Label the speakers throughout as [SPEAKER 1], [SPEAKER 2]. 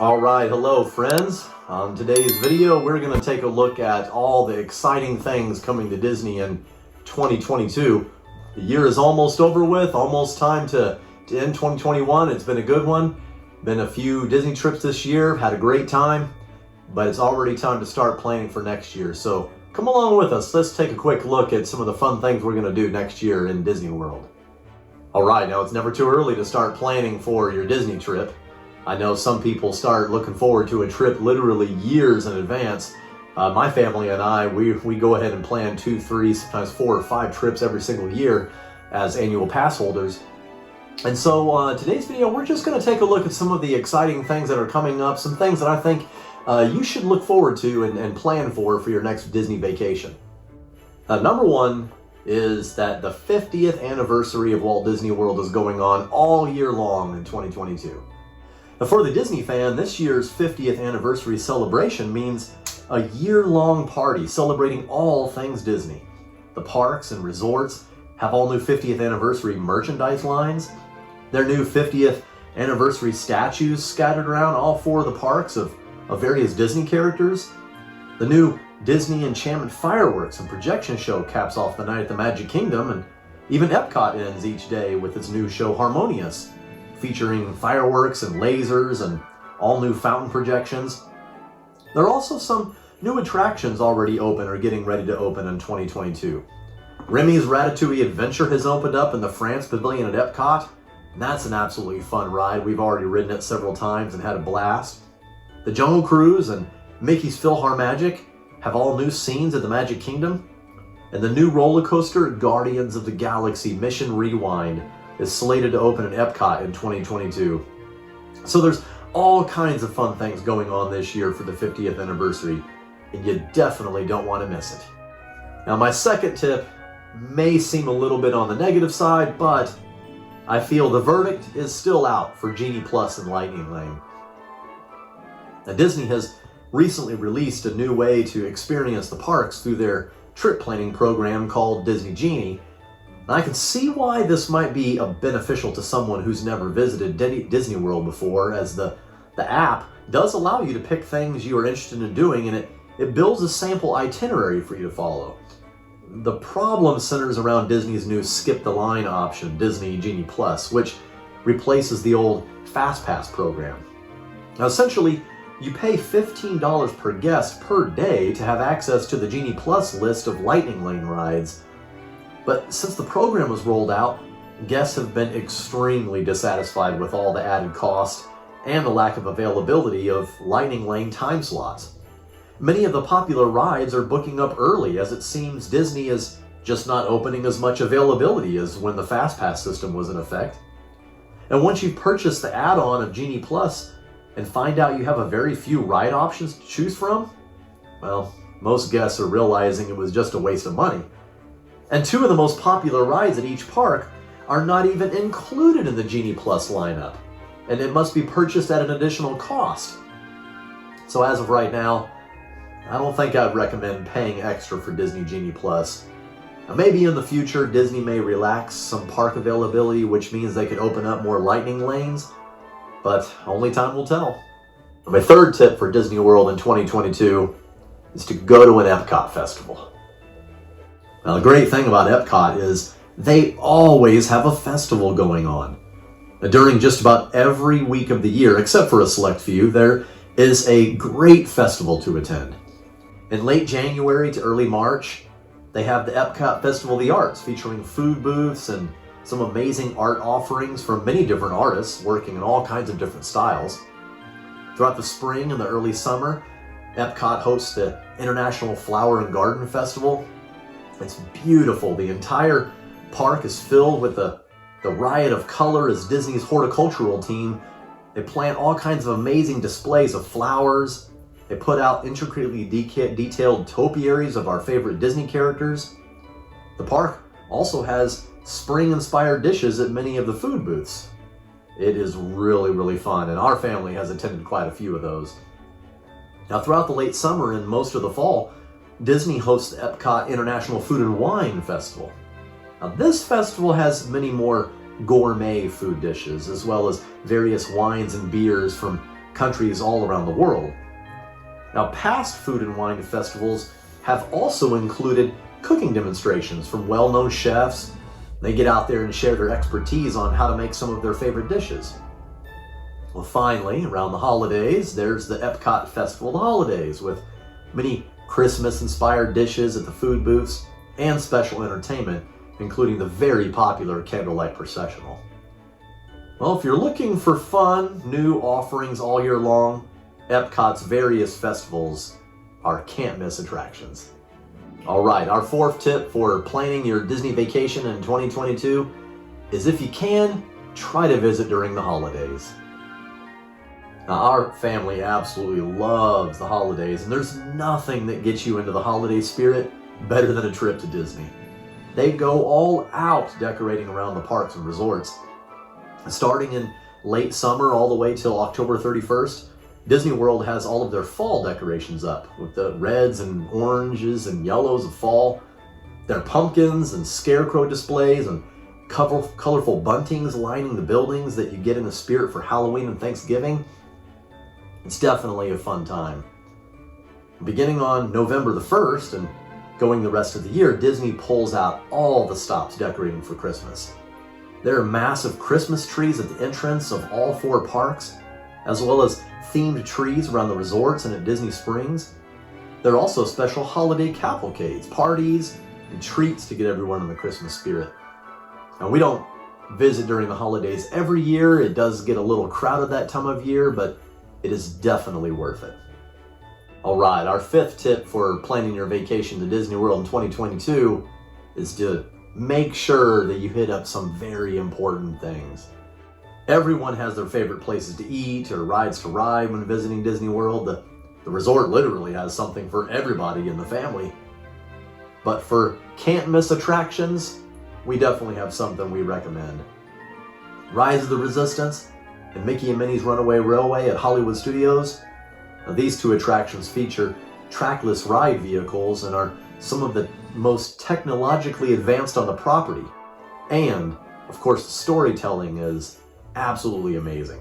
[SPEAKER 1] Alright, hello friends. On today's video, we're going to take a look at all the exciting things coming to Disney in 2022. The year is almost over with, almost time to end 2021. It's been a good one. Been a few Disney trips this year, had a great time, but it's already time to start planning for next year. So come along with us. Let's take a quick look at some of the fun things we're going to do next year in Disney World. Alright, now it's never too early to start planning for your Disney trip. I know some people start looking forward to a trip literally years in advance. My family and I, we go ahead and plan 2, 3, sometimes 4 or 5 trips every single year as annual pass holders. And so today's video, we're just going to take a look at some of the exciting things that are coming up, some things that I think you should look forward to and plan for your next Disney vacation. Number one is that the 50th anniversary of Walt Disney World is going on all year long in 2022. Now, for the Disney fan, this year's 50th anniversary celebration means a year-long party celebrating all things Disney. The parks and resorts have all new 50th anniversary merchandise lines. Their new 50th anniversary statues scattered around all 4 of the parks of various Disney characters. The new Disney Enchantment fireworks and projection show caps off the night at the Magic Kingdom, and even Epcot ends each day with its new show Harmonious, featuring fireworks and lasers and all new fountain projections. There are also some new attractions already open or getting ready to open in 2022. Remy's Ratatouille Adventure has opened up in the France Pavilion at Epcot, and that's an absolutely fun ride. We've already ridden it several times and had a blast. The Jungle Cruise and Mickey's PhilharMagic have all new scenes at the Magic Kingdom, and the new roller coaster Guardians of the Galaxy Mission Rewind is slated to open in Epcot in 2022. So there's all kinds of fun things going on this year for the 50th anniversary, and you definitely don't want to miss it. Now, my second tip may seem a little bit on the negative side, but I feel the verdict is still out for Genie Plus and Lightning Lane. Now, Disney has recently released a new way to experience the parks through their trip planning program called Disney Genie. And I can see why this might be beneficial to someone who's never visited Disney World before, as the app does allow you to pick things you are interested in doing, and it builds a sample itinerary for you to follow. The problem centers around Disney's new Skip the Line option, Disney Genie Plus, which replaces the old Fast Pass program. Now, essentially, you pay $15 per guest per day to have access to the Genie Plus list of Lightning Lane rides. But since the program was rolled out, guests have been extremely dissatisfied with all the added cost and the lack of availability of Lightning Lane time slots. Many of the popular rides are booking up early, as it seems Disney is just not opening as much availability as when the FastPass system was in effect. And once you've purchased the add-on of Genie Plus and find out you have a very few ride options to choose from, well, most guests are realizing it was just a waste of money. And 2 of the most popular rides at each park are not even included in the Genie Plus lineup, and it must be purchased at an additional cost. So as of right now, I don't think I'd recommend paying extra for Disney Genie Plus. Now, maybe in the future, Disney may relax some park availability, which means they could open up more Lightning Lanes, but only time will tell. My third tip for Disney World in 2022 is to go to an Epcot Festival. Now, the great thing about Epcot is they always have a festival going on. During just about every week of the year, except for a select few, there is a great festival to attend. In late January to early March, they have the Epcot Festival of the Arts, featuring food booths and some amazing art offerings from many different artists working in all kinds of different styles. Throughout the spring and the early summer, Epcot hosts the International Flower and Garden Festival. It's beautiful. The entire park is filled with the riot of color as Disney's horticultural team. They plant all kinds of amazing displays of flowers. They put out intricately detailed topiaries of our favorite Disney characters. The park also has spring-inspired dishes at many of the food booths. It is really, really fun, and our family has attended quite a few of those. Now, throughout the late summer and most of the fall, Disney hosts the Epcot International Food and Wine Festival. Now, this festival has many more gourmet food dishes, as well as various wines and beers from countries all around the world. Now, past food and wine festivals have also included cooking demonstrations from well-known chefs. They get out there and share their expertise on how to make some of their favorite dishes. Well, finally, around the holidays, there's the Epcot Festival of the Holidays with many Christmas-inspired dishes at the food booths and special entertainment, including the very popular candlelight processional. Well, if you're looking for fun, new offerings all year long, Epcot's various festivals are can't-miss attractions. All right, our fourth tip for planning your Disney vacation in 2022 is, if you can, try to visit during the holidays. Now, our family absolutely loves the holidays, and there's nothing that gets you into the holiday spirit better than a trip to Disney. They go all out decorating around the parks and resorts. Starting in late summer all the way till October 31st, Disney World has all of their fall decorations up with the reds and oranges and yellows of fall. Their pumpkins and scarecrow displays and colorful buntings lining the buildings that you get in the spirit for Halloween and Thanksgiving. It's definitely a fun time. Beginning on November the 1st and going the rest of the year, Disney pulls out all the stops decorating for Christmas. There are massive Christmas trees at the entrance of all 4 parks, as well as themed trees around the resorts and at Disney Springs. There are also special holiday cavalcades, parties, and treats to get everyone in the Christmas spirit. Now, we don't visit during the holidays every year. It does get a little crowded that time of year, but it is definitely worth it. All right, our fifth tip for planning your vacation to Disney World in 2022 is to make sure that you hit up some very important things. Everyone has their favorite places to eat or rides to ride when visiting Disney World. The resort literally has something for everybody in the family. But for can't-miss attractions, we definitely have something we recommend. Rise of the Resistance and Mickey and Minnie's Runaway Railway at Hollywood Studios. Now, these 2 attractions feature trackless ride vehicles and are some of the most technologically advanced on the property. And, of course, the storytelling is absolutely amazing.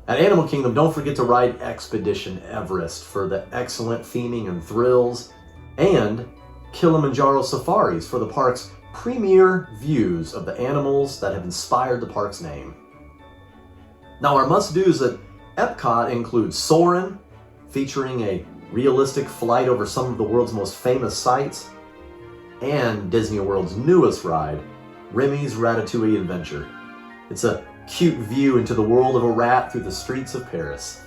[SPEAKER 1] At Animal Kingdom, don't forget to ride Expedition Everest for the excellent theming and thrills, and Kilimanjaro Safaris for the park's premier views of the animals that have inspired the park's name. Now, our must-dos at Epcot include Soarin', featuring a realistic flight over some of the world's most famous sites, and Disney World's newest ride, Remy's Ratatouille Adventure. It's a cute view into the world of a rat through the streets of Paris.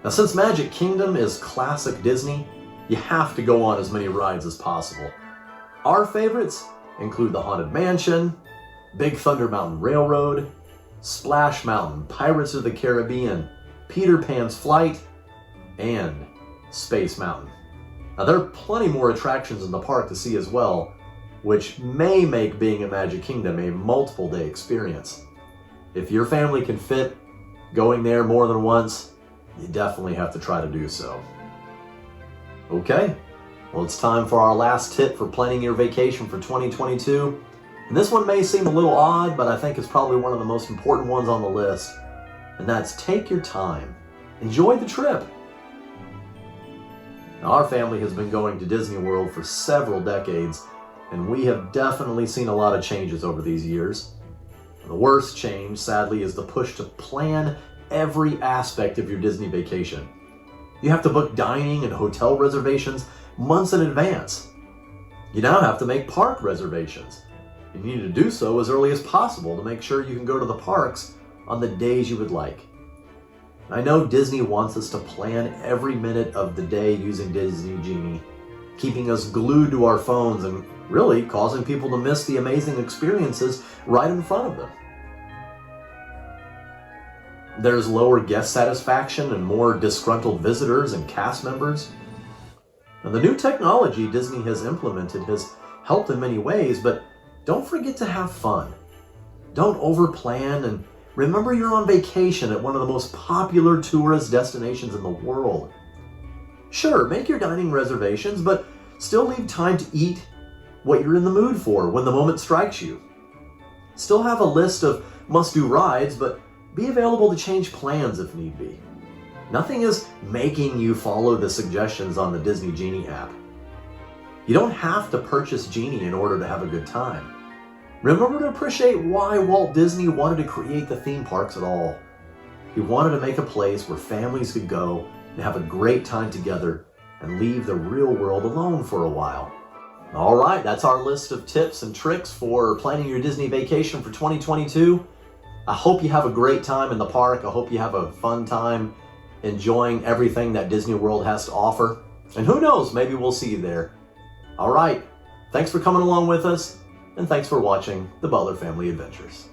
[SPEAKER 1] Now, since Magic Kingdom is classic Disney, you have to go on as many rides as possible. Our favorites include the Haunted Mansion, Big Thunder Mountain Railroad, Splash Mountain, Pirates of the Caribbean, Peter Pan's Flight, and Space Mountain. Now, there are plenty more attractions in the park to see as well, which may make being at Magic Kingdom a multiple-day experience. If your family can fit going there more than once, you definitely have to try to do so. Okay, well, it's time for our last tip for planning your vacation for 2022. And this one may seem a little odd, but I think it's probably one of the most important ones on the list. And that's take your time. Enjoy the trip. Now, our family has been going to Disney World for several decades, and we have definitely seen a lot of changes over these years. The worst change, sadly, is the push to plan every aspect of your Disney vacation. You have to book dining and hotel reservations months in advance. You now have to make park reservations. You need to do so as early as possible to make sure you can go to the parks on the days you would like. I know Disney wants us to plan every minute of the day using Disney Genie, keeping us glued to our phones and really causing people to miss the amazing experiences right in front of them. There's lower guest satisfaction and more disgruntled visitors and cast members. Now, the new technology Disney has implemented has helped in many ways, but don't forget to have fun. Don't overplan, and remember you're on vacation at one of the most popular tourist destinations in the world. Sure, make your dining reservations, but still leave time to eat what you're in the mood for when the moment strikes you. Still have a list of must-do rides, but be available to change plans if need be. Nothing is making you follow the suggestions on the Disney Genie app. You don't have to purchase Genie in order to have a good time. Remember to appreciate why Walt Disney wanted to create the theme parks at all. He wanted to make a place where families could go and have a great time together and leave the real world alone for a while. All right, that's our list of tips and tricks for planning your Disney vacation for 2022. I hope you have a great time in the park. I hope you have a fun time enjoying everything that Disney World has to offer. And who knows, maybe we'll see you there. All right, thanks for coming along with us, and thanks for watching the Butler Family Adventures.